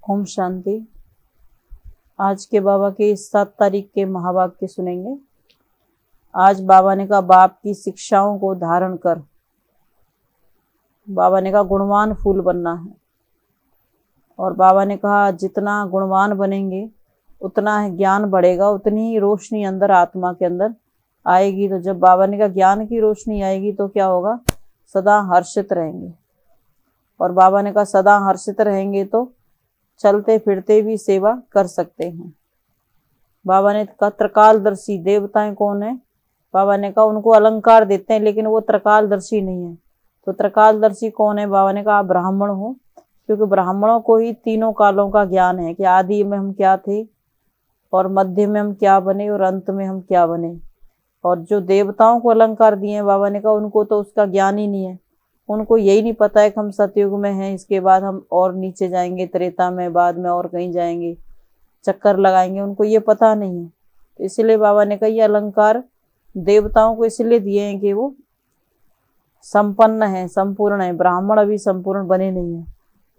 ओम शांति। आज के बाबा के इस 7 तारीख के महावाक्य सुनेंगे। आज बाबा ने कहा बाप की शिक्षाओं को धारण कर। बाबा ने कहा गुणवान फूल बनना है। और बाबा ने कहा जितना गुणवान बनेंगे उतना ज्ञान बढ़ेगा, उतनी ही रोशनी अंदर आत्मा के अंदर आएगी। तो जब बाबा ने कहा ज्ञान की रोशनी आएगी तो क्या होगा? सदा हर्षित रहेंगे। और बाबा ने कहा सदा हर्षित रहेंगे तो चलते फिरते भी सेवा कर सकते हैं। बाबा ने कहा त्रिकालदर्शी देवताएं कौन है? बाबा ने कहा उनको अलंकार देते हैं लेकिन वो त्रिकालदर्शी नहीं है। तो त्रिकालदर्शी कौन है? बाबा ने कहा ब्राह्मण हो, क्योंकि ब्राह्मणों को ही तीनों कालों का ज्ञान है कि आदि में हम क्या थे और मध्य में हम क्या बने और अंत में हम क्या बने। और जो देवताओं को अलंकार दिए हैं बाबा ने कहा उनको तो उसका ज्ञान ही नहीं है। उनको यही नहीं पता है कि हम सतयुग में हैं, इसके बाद हम और नीचे जाएंगे, त्रेता में, बाद में और कहीं जाएंगे, चक्कर लगाएंगे, उनको ये पता नहीं है। तो इसलिए बाबा ने कहा ये अलंकार देवताओं को इसलिए दिए हैं कि वो संपन्न है, संपूर्ण है। ब्राह्मण अभी संपूर्ण बने नहीं है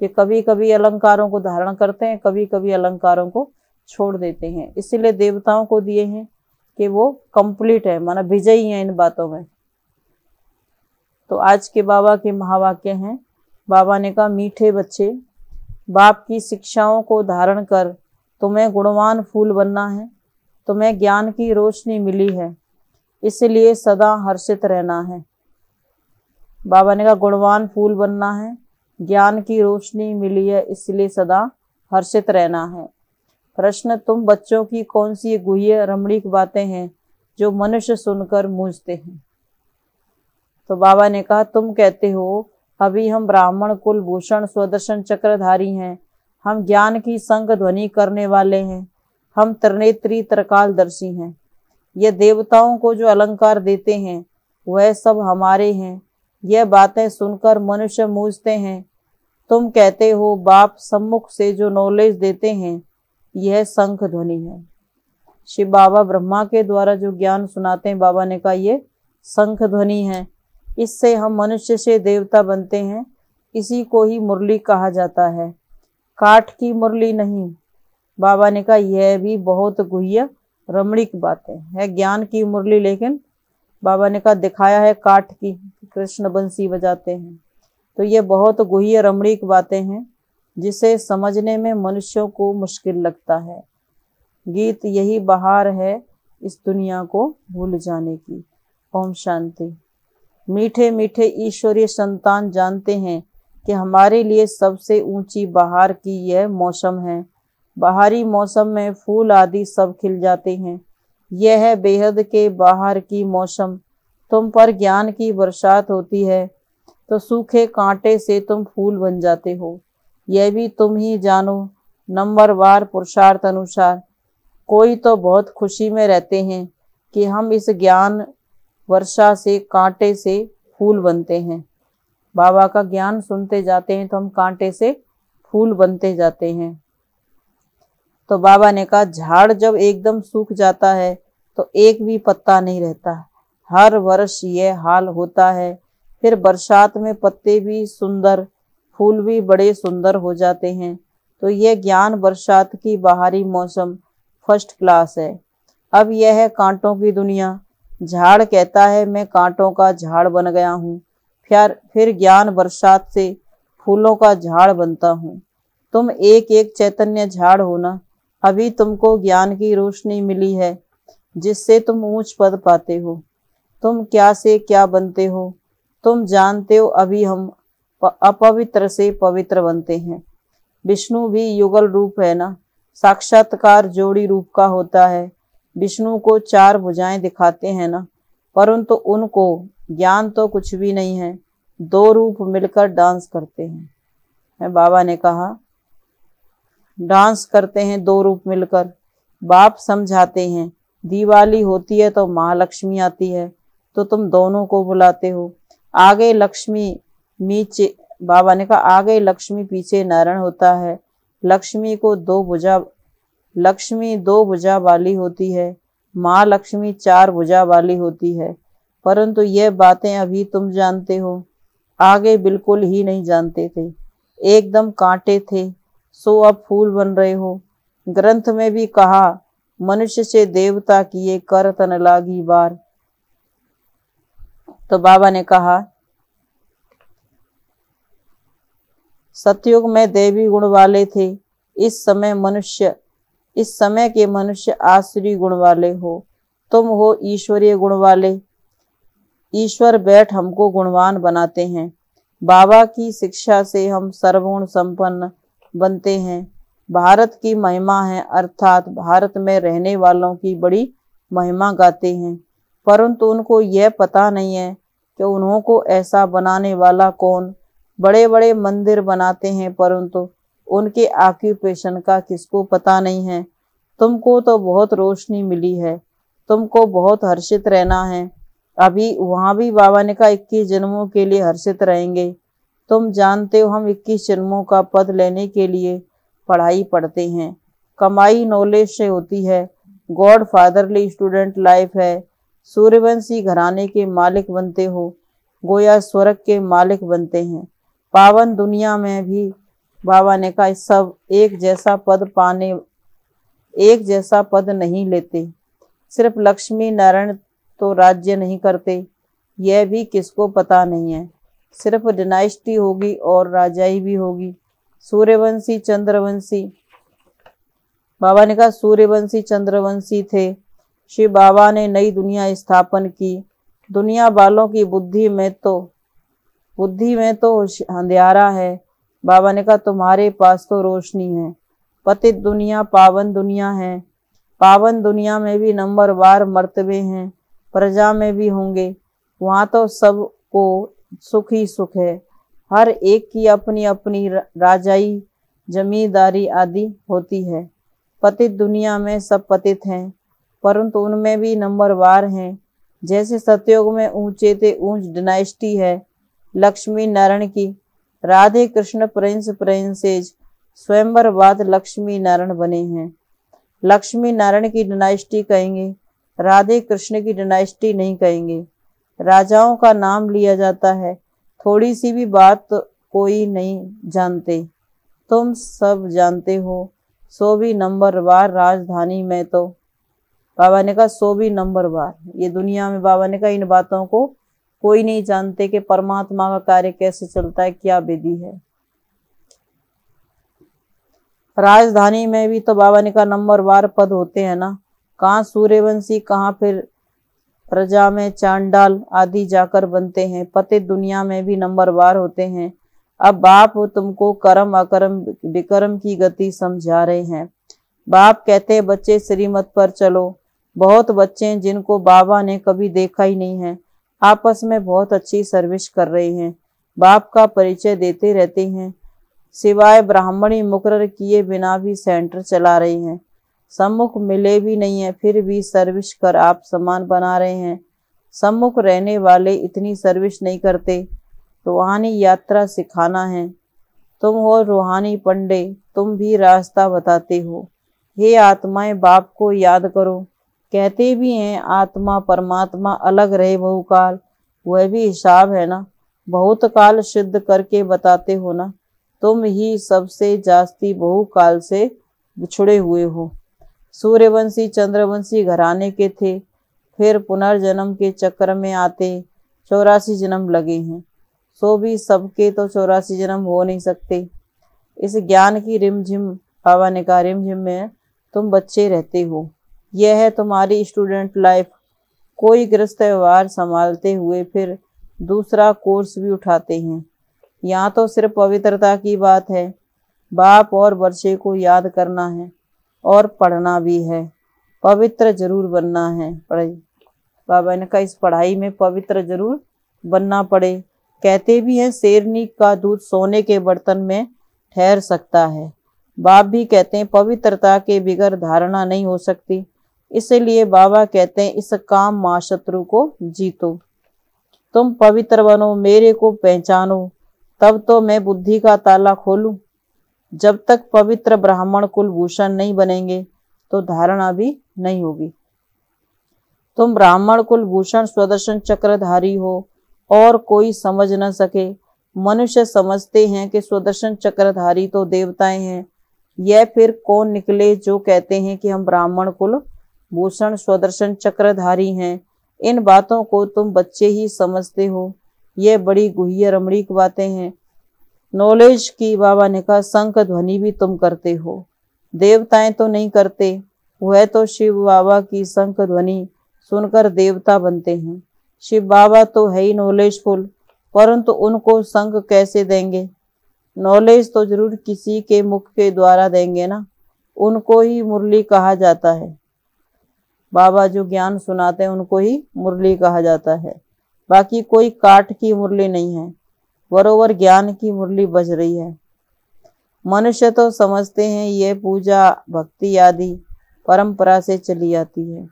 कि कभी कभी अलंकारों को धारण करते हैं, कभी कभी अलंकारों को छोड़ देते हैं। इसीलिए देवताओं को दिए हैं कि वो कंप्लीट है, माना विजयी है इन बातों में। तो आज के बाबा के महावाक्य हैं। बाबा ने कहा मीठे बच्चे, बाप की शिक्षाओं को धारण कर। तुम्हें गुणवान फूल बनना है, तुम्हें ज्ञान की रोशनी मिली है, इसलिए सदा हर्षित रहना है। बाबा ने कहा गुणवान फूल बनना है, ज्ञान की रोशनी मिली है, इसलिए सदा हर्षित रहना है। प्रश्न, तुम बच्चों की कौन सी गुह्य रमणीक बातें हैं जो मनुष्य सुनकर मूझते हैं? तो बाबा ने कहा तुम कहते हो अभी हम ब्राह्मण कुल भूषण स्वदर्शन चक्रधारी हैं, हम ज्ञान की संग ध्वनि करने वाले हैं, हम त्रिनेत्री त्रिकालदर्शी हैं। ये देवताओं को जो अलंकार देते हैं वह सब हमारे हैं। यह बातें सुनकर मनुष्य मूझते हैं। तुम कहते हो बाप सम्मुख से जो नॉलेज देते हैं यह शंख ध्वनि है। शिव बाबा ब्रह्मा के द्वारा जो ज्ञान सुनाते हैं बाबा ने कहा ये शंख ध्वनि है। इससे हम मनुष्य से देवता बनते हैं। इसी को ही मुरली कहा जाता है, काठ की मुरली नहीं। बाबा ने कहा यह भी बहुत गुह्य रमणीक बातें है, ज्ञान की मुरली, लेकिन बाबा ने कहा दिखाया है काठ की, कृष्ण बंसी बजाते हैं। तो ये बहुत गुह्य रमणीक बातें हैं जिसे समझने में मनुष्यों को मुश्किल लगता है। गीत यही बहार है इस दुनिया को भूल जाने की। ओम शांति। मीठे मीठे ईश्वरीय संतान जानते हैं कि हमारे लिए सबसे ऊंची बहार की यह मौसम है। बाहरी मौसम में फूल आदि सब खिल जाते हैं। यह है बेहद के बाहर की मौसम। तुम पर ज्ञान की बरसात होती है तो सूखे कांटे से तुम फूल बन जाते हो। यह भी तुम ही जानो। नंबरवार पुरुषार्थ अनुसार कोई तो बहुत खुशी में रहते हैं कि हम इस ज्ञान वर्षा से कांटे से फूल बनते हैं। बाबा का ज्ञान सुनते जाते हैं तो हम कांटे से फूल बनते जाते हैं। तो बाबा ने कहा झाड़ जब एकदम सूख जाता है तो एक भी पत्ता नहीं रहता। हर वर्ष यह हाल होता है। फिर बरसात में पत्ते भी सुंदर, फूल भी बड़े सुंदर हो जाते हैं। तो यह ज्ञान बरसात की बाहरी मौसम फर्स्ट क्लास है। अब यह है कांटों की दुनिया। झाड़ कहता है मैं कांटों का झाड़ बन गया हूँ। फिर ज्ञान बरसात से फूलों का झाड़ बनता हूँ। तुम एक एक चैतन्य झाड़ हो ना। अभी तुमको ज्ञान की रोशनी मिली है जिससे तुम ऊंच पद पाते हो। तुम क्या से क्या बनते हो तुम जानते हो। अभी हम अपवित्र से पवित्र बनते हैं। विष्णु भी युगल रूप है ना, साक्षात्कार जोड़ी रूप का होता है। विष्णु को 4 भुजाएं दिखाते हैं ना, परंतु उनको ज्ञान तो कुछ भी नहीं है। 2 रूप मिलकर डांस करते हैं। बाबा ने कहा डांस करते हैं 2 रूप मिलकर। बाप समझाते हैं दिवाली होती है तो महालक्ष्मी आती है तो तुम दोनों को बुलाते हो। आगे लक्ष्मी नीचे, बाबा ने कहा आगे लक्ष्मी पीछे नारायण होता है। लक्ष्मी 2 भुजा वाली होती है, महालक्ष्मी 4 भुजा वाली होती है। परंतु ये बातें अभी तुम जानते हो, आगे बिल्कुल ही नहीं जानते थे। एकदम कांटे थे, सो अब फूल बन रहे हो। ग्रंथ में भी कहा, मनुष्य से देवता किए कर तन लागी बार। तो बाबा ने कहा, सतयुग में देवी गुण वाले थे, इस समय के मनुष्य आसुरी गुण वाले हो। तुम हो ईश्वरीय गुण वाले। ईश्वर बैठ हमको गुणवान बनाते हैं। बाबा की शिक्षा से हम सर्वगुण संपन्न बनते हैं। भारत की महिमा है, अर्थात भारत में रहने वालों की बड़ी महिमा गाते हैं, परंतु उनको यह पता नहीं है कि उन्हों को ऐसा बनाने वाला कौन। बड़े बड़े मंदिर बनाते हैं, परंतु उनके ऑक्यूपेशन का किसको पता नहीं है। तुमको तो बहुत रोशनी मिली है, तुमको बहुत हर्षित रहना है। अभी वहां भी बाबा ने कहा 21 जन्मों के लिए हर्षित रहेंगे। तुम जानते हो हम 21 जन्मों का पद लेने के लिए पढ़ाई पढ़ते हैं। कमाई नॉलेज से होती है। गॉड फादरली स्टूडेंट लाइफ है। सूर्यवंशी घराने के मालिक बनते हो, गोया स्वर्ग के मालिक बनते हैं। पावन दुनिया में भी बाबा ने कहा सब एक जैसा पद नहीं लेते। सिर्फ लक्ष्मी नारायण तो राज्य नहीं करते, यह भी किसको पता नहीं है। सिर्फ डिनाइस्टी होगी और राजाई भी होगी। सूर्यवंशी चंद्रवंशी, बाबा ने कहा सूर्यवंशी चंद्रवंशी थे। श्री बाबा ने नई दुनिया स्थापन की। दुनिया वालों की बुद्धि में तो अंधियारा है। बाबा ने कहा तुम्हारे पास तो रोशनी है। पतित दुनिया पावन दुनिया है। पावन दुनिया में भी नंबरवार मर्तबे हैं, प्रजा में भी होंगे। वहाँ तो सबको सुख ही सुख है। हर एक की अपनी अपनी राजाई जमींदारी आदि होती है। पतित दुनिया में सब पतित हैं, परंतु उनमें भी नंबरवार हैं। जैसे सतयुग में ऊंचे से ऊंच डिनाइस्टी है लक्ष्मी नारायण की। राधे कृष्ण प्रिंसेस स्वयंवर बाद लक्ष्मी नारायण बने हैं। लक्ष्मी नारायण की डिनाइस्टी कहेंगे, राधे कृष्ण की डिनाइस्टी नहीं कहेंगे। राजाओं का नाम लिया जाता है, थोड़ी सी भी बात कोई नहीं जानते। तुम सब जानते हो। सो भी नंबरवार राजधानी में तो बाबा ने कहा सो भी नंबरवार। ये दुनिया में बाबा ने कहा इन बातों को कोई नहीं जानते कि परमात्मा का कार्य कैसे चलता है, क्या विधि है। राजधानी में भी तो बाबा ने कहा नंबरवार पद होते हैं ना। कहाँ सूर्यवंशी, कहाँ फिर प्रजा में चांडाल आदि जाकर बनते हैं। पतित दुनिया में भी नंबरवार होते हैं। अब बाप तुमको कर्म अकर्म विकर्म की गति समझा रहे हैं। बाप कहते हैं बच्चे श्रीमत पर चलो। बहुत बच्चे हैं जिनको बाबा ने कभी देखा ही नहीं है, आपस में बहुत अच्छी सर्विस कर रहे हैं, बाप का परिचय देते रहते हैं। सिवाय ब्राह्मणी मुकर्रर किए बिना भी सेंटर चला रहे हैं। सम्मुख मिले भी नहीं है, फिर भी सर्विस कर आप सम्मान बना रहे हैं। सम्मुख रहने वाले इतनी सर्विस नहीं करते। रूहानी यात्रा सिखाना है। तुम हो रूहानी पंडे, तुम भी रास्ता बताते हो। हे आत्माएं बाप को याद करो। कहते भी हैं आत्मा परमात्मा अलग रहे बहुकाल, वह भी हिसाब है ना। बहुत काल सिद्ध करके बताते हो ना। तुम ही सबसे जास्ती बहुकाल से बिछुड़े हुए हो। सूर्यवंशी चंद्रवंशी घराने के थे, फिर पुनर्जन्म के चक्र में आते 84 जन्म लगे हैं। सो भी सबके तो 84 जन्म हो नहीं सकते। इस ज्ञान की रिमझिम, बाबा ने कहा रिमझिम में तुम बच्चे रहते हो। यह है तुम्हारी स्टूडेंट लाइफ। कोई गृहस्थ व्यवहार संभालते हुए फिर दूसरा कोर्स भी उठाते हैं। यहाँ तो सिर्फ पवित्रता की बात है। बाप और बच्चे को याद करना है और पढ़ना भी है। पवित्र जरूर बनना है। पढ़ाई, बाबा ने कहा इस पढ़ाई में पवित्र जरूर बनना पड़े। कहते भी हैं शेरनी का दूध सोने के बर्तन में ठहर सकता है। बाप भी कहते हैं पवित्रता के बिगर धारणा नहीं हो सकती। इसलिए बाबा कहते हैं इस काम महाशत्रु को जीतो। तुम पवित्र बनो, मेरे को पहचानो, तब तो मैं बुद्धि का ताला खोलूं। जब तक पवित्र ब्राह्मण कुलभूषण नहीं बनेंगे तो धारणा भी नहीं होगी। तुम ब्राह्मण कुलभूषण स्वदर्शन चक्रधारी हो और कोई समझ न सके। मनुष्य समझते हैं कि स्वदर्शन चक्रधारी तो देवताएं हैं, यह फिर कौन निकले जो कहते हैं कि हम ब्राह्मण कुल भूषण स्वदर्शन चक्रधारी हैं। इन बातों को तुम बच्चे ही समझते हो, ये बड़ी गुह्य रमणीक बातें हैं। नॉलेज की बाबा ने कहा शंख ध्वनि भी तुम करते हो, देवताएं तो नहीं करते। वह तो शिव बाबा की शंख ध्वनि सुनकर देवता बनते हैं। शिव बाबा तो है ही नॉलेजफुल, परंतु उनको शंख कैसे देंगे? नॉलेज तो जरूर किसी के मुख के द्वारा देंगे ना, उनको ही मुरली कहा जाता है। बाबा जो ज्ञान सुनाते हैं उनको ही मुरली कहा जाता है, बाकी कोई काठ की मुरली नहीं है, बरोबर ज्ञान की मुरली बज रही है। मनुष्य तो समझते हैं ये पूजा भक्ति आदि परंपरा से चली आती है,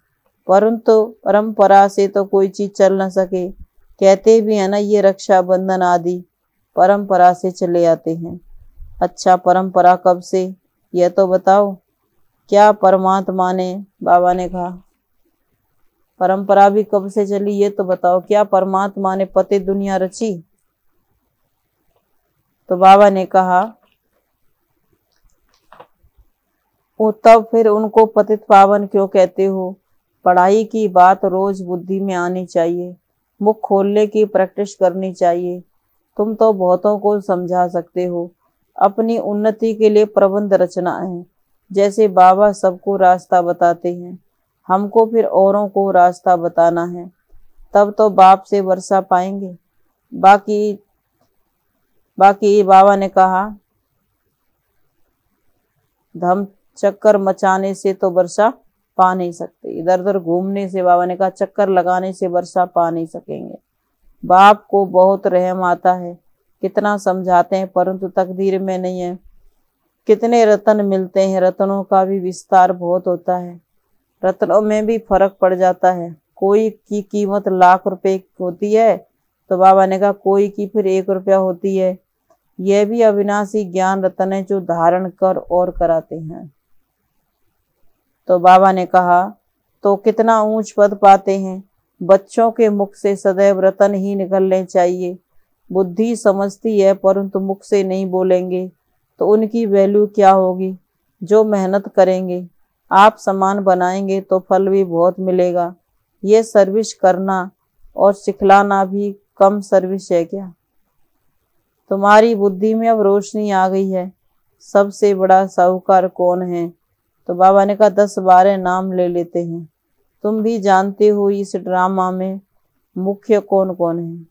परंतु परंपरा से तो कोई चीज चल न सके। कहते भी है ना, ये रक्षाबंधन आदि परंपरा से चले आते हैं। अच्छा, परंपरा कब से, यह तो बताओ। क्या परमात्मा ने, बाबा ने कहा परंपरा भी कब से चली, ये तो बताओ। क्या परमात्मा ने पतित दुनिया रची? तो बाबा ने कहा वो तब फिर उनको पतित पावन क्यों कहते हो? पढ़ाई की बात रोज बुद्धि में आनी चाहिए, मुख खोलने की प्रैक्टिस करनी चाहिए। तुम तो बहुतों को समझा सकते हो, अपनी उन्नति के लिए प्रबंध रचना है। जैसे बाबा सबको रास्ता बताते हैं, हमको फिर औरों को रास्ता बताना है, तब तो बाप से वर्षा पाएंगे। बाकी बाबा ने कहा धम चक्कर मचाने से तो वर्षा पा नहीं सकते, इधर उधर घूमने से, बाबा ने कहा चक्कर लगाने से वर्षा पा नहीं सकेंगे। बाप को बहुत रहम आता है, कितना समझाते हैं परंतु तकदीर में नहीं है। कितने रत्न मिलते हैं, रत्नों का भी विस्तार बहुत होता है, रत्नों में भी फर्क पड़ जाता है। कोई की कीमत लाख रुपए होती है तो बाबा ने कहा कोई की फिर 1 रुपया होती है। यह भी अविनाशी ज्ञान रत्न है जो धारण कर और कराते हैं। तो बाबा ने कहा तो कितना ऊंच पद पाते हैं। बच्चों के मुख से सदैव रतन ही निकलने चाहिए। बुद्धि समझती है परंतु मुख से नहीं बोलेंगे तो उनकी वैल्यू क्या होगी? जो मेहनत करेंगे, आप सामान बनाएंगे तो फल भी बहुत मिलेगा। ये सर्विस करना और सिखलाना भी कम सर्विस है क्या? तुम्हारी बुद्धि में अब रोशनी आ गई है। सबसे बड़ा साहूकार कौन है? तो बाबा ने कहा 10-12 नाम ले लेते हैं। तुम भी जानते हो इस ड्रामा में मुख्य कौन कौन है।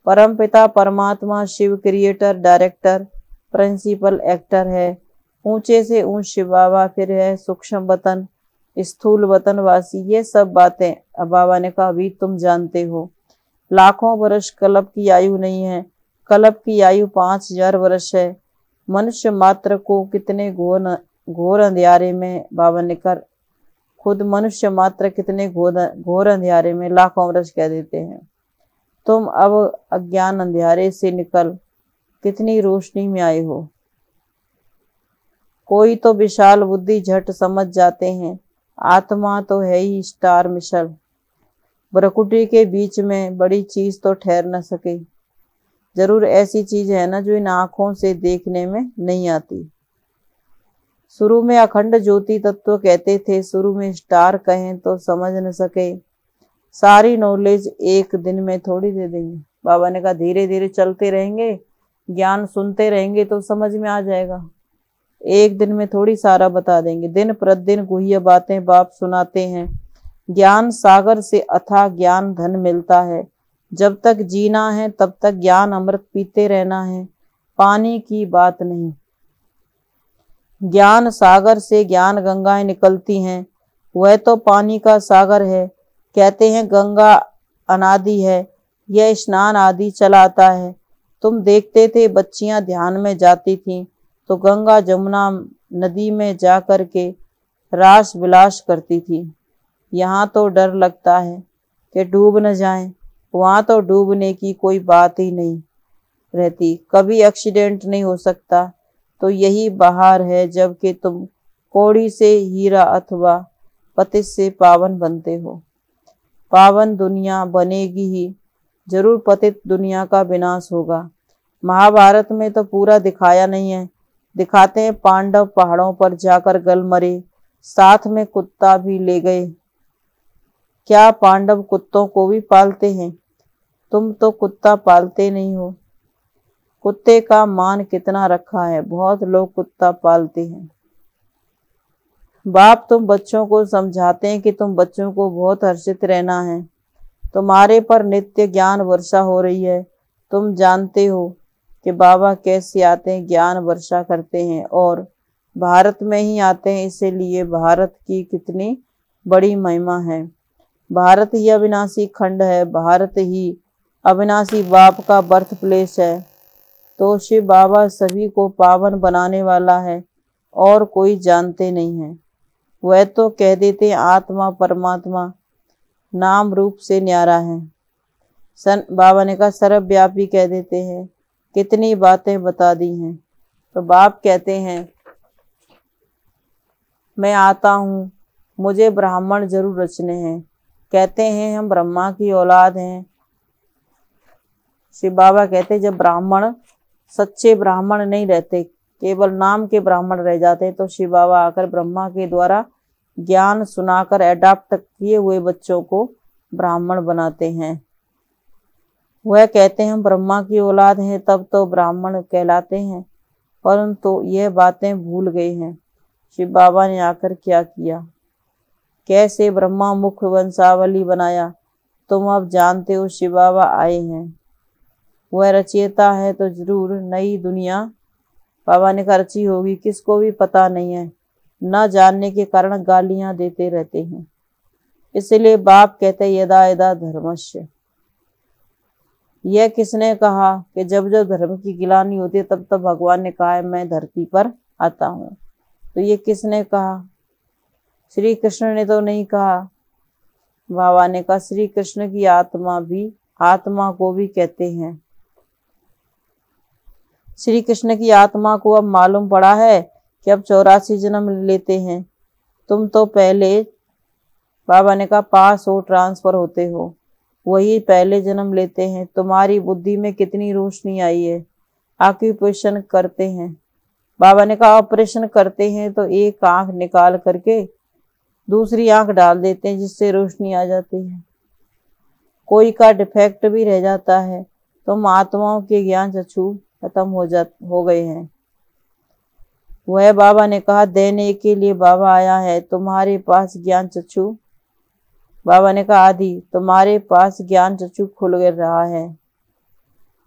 परमपिता परमात्मा Shiv creator, director, principal actor है। ऊंचे से ऊंच शिव बाबा, फिर है सूक्ष्म वतन, स्थूल वतन वासी। ये सब बातें अब बाबा ने कहा अभी तुम जानते हो। लाखों वर्ष कल्प की आयु नहीं है, कल्प की आयु 5000 वर्ष है। मनुष्य मात्र को कितने घोर अंधियारे में, बाबा ने कर खुद मनुष्य मात्र कितने घोर अंधियारे में लाखों वर्ष कह देते हैं। तुम अब अज्ञान अंधियारे से निकल कितनी रोशनी में आए हो। कोई तो विशाल बुद्धि झट समझ जाते हैं, आत्मा तो है ही स्टार मिशल। भ्रकुटी के बीच में बड़ी चीज तो ठहर न सके। जरूर ऐसी चीज है ना जो इन आंखों से देखने में नहीं आती। शुरू में अखंड ज्योति तत्व कहते थे, शुरू में स्टार कहें तो समझ न सके। सारी नॉलेज एक दिन में थोड़ी दे देंगे। बाबा ने कहा धीरे धीरे चलते रहेंगे, ज्ञान सुनते रहेंगे तो समझ में आ जाएगा। एक दिन में थोड़ी सारा बता देंगे। दिन प्रतिदिन गुह्य बातें बाप सुनाते हैं। ज्ञान सागर से अथाह ज्ञान धन मिलता है। जब तक जीना है तब तक ज्ञान अमृत पीते रहना है, पानी की बात नहीं। ज्ञान सागर से ज्ञान गंगाएं निकलती हैं, वह तो पानी का सागर है। कहते हैं गंगा अनादि है, यह स्नान आदि चलाता है। तुम देखते थे बच्चियां ध्यान में जाती थीं तो गंगा जमुना नदी में जा कर के रास विलास करती थी। यहाँ तो डर लगता है कि डूब न जाएं, वहाँ तो डूबने की कोई बात ही नहीं रहती, कभी एक्सीडेंट नहीं हो सकता। तो यही बहार है जबकि तुम कौड़ी से हीरा अथवा पतित से पावन बनते हो। पावन दुनिया बनेगी ही, जरूर पतित दुनिया का विनाश होगा। महाभारत में तो पूरा दिखाया नहीं है, दिखाते हैं पांडव पहाड़ों पर जाकर गल मरे, साथ में कुत्ता भी ले गए। क्या पांडव कुत्तों को भी पालते हैं? तुम तो कुत्ता पालते नहीं हो। कुत्ते का मान कितना रखा है, बहुत लोग कुत्ता पालते हैं। बाप तुम बच्चों को समझाते हैं कि तुम बच्चों को बहुत हर्षित रहना है। तुम्हारे पर नित्य ज्ञान वर्षा हो रही है। तुम जानते हो कि बाबा कैसे आते हैं, ज्ञान वर्षा करते हैं और भारत में ही आते हैं। इसीलिए भारत की कितनी बड़ी महिमा है। भारत ही अविनाशी खंड है, भारत ही अविनाशी बाप का बर्थ प्लेस है। तो शिव बाबा सभी को पावन बनाने वाला है और कोई जानते नहीं है। वह तो कह देते हैं आत्मा परमात्मा नाम रूप से न्यारा है। बाबा ने कहा सर्वव्यापी कह देते हैं, कितनी बातें बता दी हैं। तो बाप कहते हैं मैं आता हूँ, मुझे ब्राह्मण जरूर रचने हैं। कहते हैं हम ब्रह्मा की औलाद हैं। शिव बाबा कहते जब ब्राह्मण सच्चे ब्राह्मण नहीं रहते, केवल नाम के ब्राह्मण रह जाते, तो शिव बाबा आकर ब्रह्मा के द्वारा ज्ञान सुनाकर एडाप्ट किए हुए बच्चों को ब्राह्मण बनाते हैं। वह कहते हैं हम ब्रह्मा की औलाद हैं, तब तो ब्राह्मण कहलाते हैं, परंतु यह बातें भूल गए हैं। शिव बाबा ने आकर क्या किया, कैसे ब्रह्मा मुख वंशावली बनाया, तुम अब जानते हो। शिव बाबा आए हैं, वह रचयिता है, तो जरूर नई दुनिया बाबा ने रची होगी, किसको भी पता नहीं है। न जानने के कारण गालियां देते रहते हैं। इसलिए बाप कहते यदा यदा धर्मस्य। यह किसने कहा कि जब जब धर्म की गिलानी होती है तब तब भगवान ने कहा है मैं धरती पर आता हूँ। तो ये किसने कहा? श्री कृष्ण ने तो नहीं कहा। बाबा ने कहा श्री कृष्ण की आत्मा को भी कहते हैं। श्री कृष्ण की आत्मा को अब मालूम पड़ा है कि अब 84 जन्म लेते हैं। तुम तो पहले, बाबा ने कहा पास हो, ट्रांसफर होते हो, वही पहले जन्म लेते हैं। तुम्हारी बुद्धि में कितनी रोशनी आई है। ऑक्यूपेशन करते हैं, बाबा ने कहा ऑपरेशन करते हैं, तो एक आंख निकाल करके दूसरी आंख डाल देते हैं, जिससे रोशनी आ जाती है। कोई का डिफेक्ट भी रह जाता है। तुम आत्माओं के ज्ञान चक्षु खत्म हो गए हैं। वह बाबा ने कहा देने के लिए बाबा आया है। तुम्हारे पास ज्ञान चक्षु, बाबा ने कहा आदि, तुम्हारे पास ज्ञान चक्षु खुल रहा है।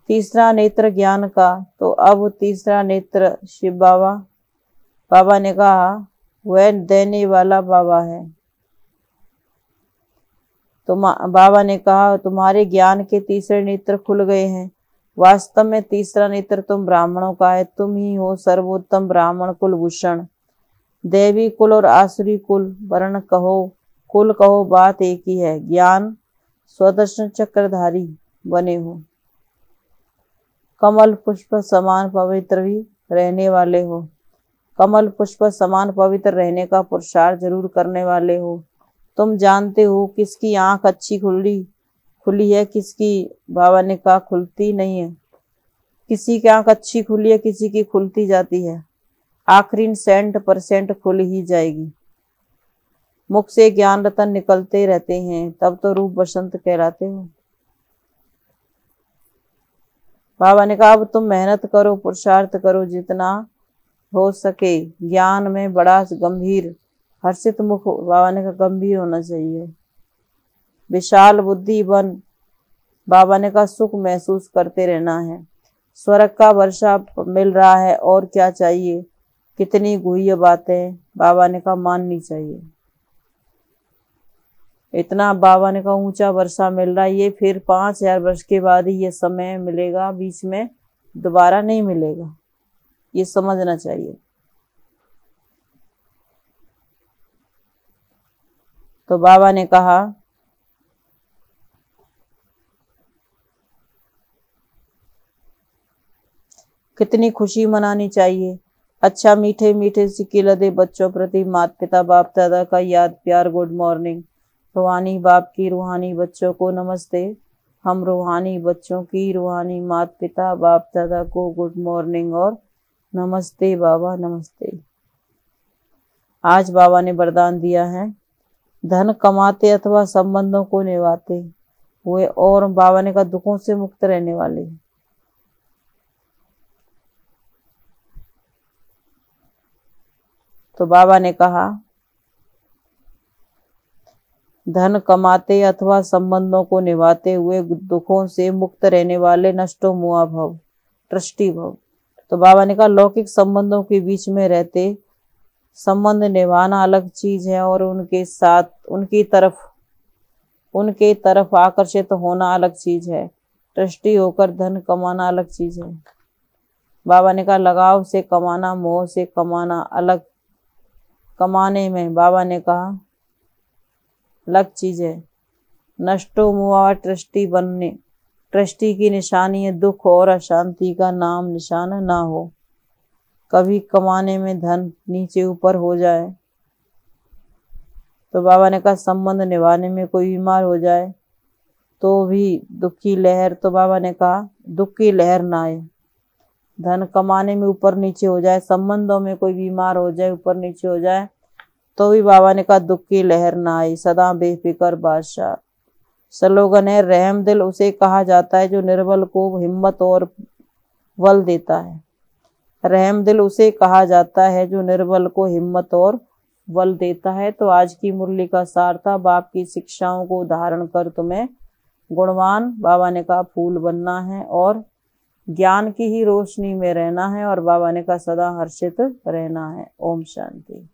तीसरा नेत्र ज्ञान का, तो अब तीसरा नेत्र शिव बाबा ने कहा वह देने वाला बाबा है। तो बाबा ने कहा तुम्हारे ज्ञान के तीसरे नेत्र खुल गए हैं। वास्तव में तीसरा नेत्र तुम ब्राह्मणों का है। तुम ही हो सर्वोत्तम ब्राह्मण कुल भूषण। देवी कुल और आसुरी कुल वर्ण कहो, कुल कहो, बात एक ही है। ज्ञान स्वदर्शन चक्रधारी बने हो। कमल पुष्प समान पवित्र भी रहने वाले हो। कमल पुष्प समान पवित्र रहने का पुरुषार्थ जरूर करने वाले हो। तुम जानते हो किसकी आंख अच्छी खुली है, किसकी, बाबा ने कहा खुलती नहीं है। किसी की आंख अच्छी खुली है, किसी की खुलती जाती है। आखिरी 100% खुल ही जाएगी। मुख से ज्ञान रतन निकलते रहते हैं, तब तो रूप बसंत कहलाते हो। बाबा ने कहा अब तुम मेहनत करो, पुरुषार्थ करो जितना हो सके। ज्ञान में बड़ा गंभीर हर्षित मुख, बाबा ने कहा गंभीर होना चाहिए। विशाल बुद्धि बन, बाबा ने कहा सुख महसूस करते रहना है। स्वर्ग का वर्षा मिल रहा है, और क्या चाहिए। कितनी गुह्य बातें, बाबा ने कहा माननी चाहिए। इतना बाबा ने कहा ऊंचा वर्षा मिल रहा है, ये फिर 5000 वर्ष के बाद ही ये समय मिलेगा, बीच में दोबारा नहीं मिलेगा, ये समझना चाहिए। तो बाबा ने कहा कितनी खुशी मनानी चाहिए। अच्छा मीठे मीठे सिक्के लदे बच्चों प्रति माता पिता बाप दादा का याद प्यार, गुड मॉर्निंग। रूहानी बाप की रूहानी बच्चों को नमस्ते। हम रूहानी बच्चों की रूहानी माता पिता बाप दादा को गुड मॉर्निंग और नमस्ते बाबा, नमस्ते। आज बाबा ने वरदान दिया है, धन कमाते अथवा संबंधों को निभाते हुए और बाबा ने कहा दुखों से मुक्त रहने वाले। तो बाबा ने कहा धन कमाते अथवा संबंधों को निभाते हुए दुखों से मुक्त रहने वाले नष्टो मुआ भव, ट्रस्टी भव। तो बाबा ने कहा लौकिक संबंधों के बीच में रहते संबंध निभाना अलग चीज है और उनके साथ उनके तरफ आकर्षित होना अलग चीज है। ट्रस्टी होकर धन कमाना अलग चीज है। बाबा ने कहा लगाव से कमाना, मोह से कमाना अलग। कमाने में बाबा ने कहा अलग चीज है। नष्टो मुआ ट्रस्टी बनने, ट्रस्टी की निशानी है दुख और अशांति का नाम निशान ना हो। कभी कमाने में धन नीचे ऊपर हो जाए तो बाबा ने कहा संबंध निभाने में कोई बीमार हो जाए तो भी दुख की लहर, तो बाबा ने कहा दुख की लहर ना आए। धन कमाने में ऊपर नीचे हो जाए, संबंधों में कोई बीमार हो जाए, ऊपर नीचे हो जाए तो भी बाबा ने कहा दुख की लहर ना आई। सदा बेफिक्र बादशाह। स्लोगन है रहम दिल उसे कहा जाता है जो निर्बल को हिम्मत और बल देता है। रहम दिल उसे कहा जाता है जो निर्बल को हिम्मत और बल देता है। तो आज की मुरली का सार था, बाप की शिक्षाओं को धारण कर तुम्हें गुणवान, बाबा ने कहा फूल बनना है और ज्ञान की ही रोशनी में रहना है और बाबा ने कहा सदा हर्षित रहना है। ओम शांति।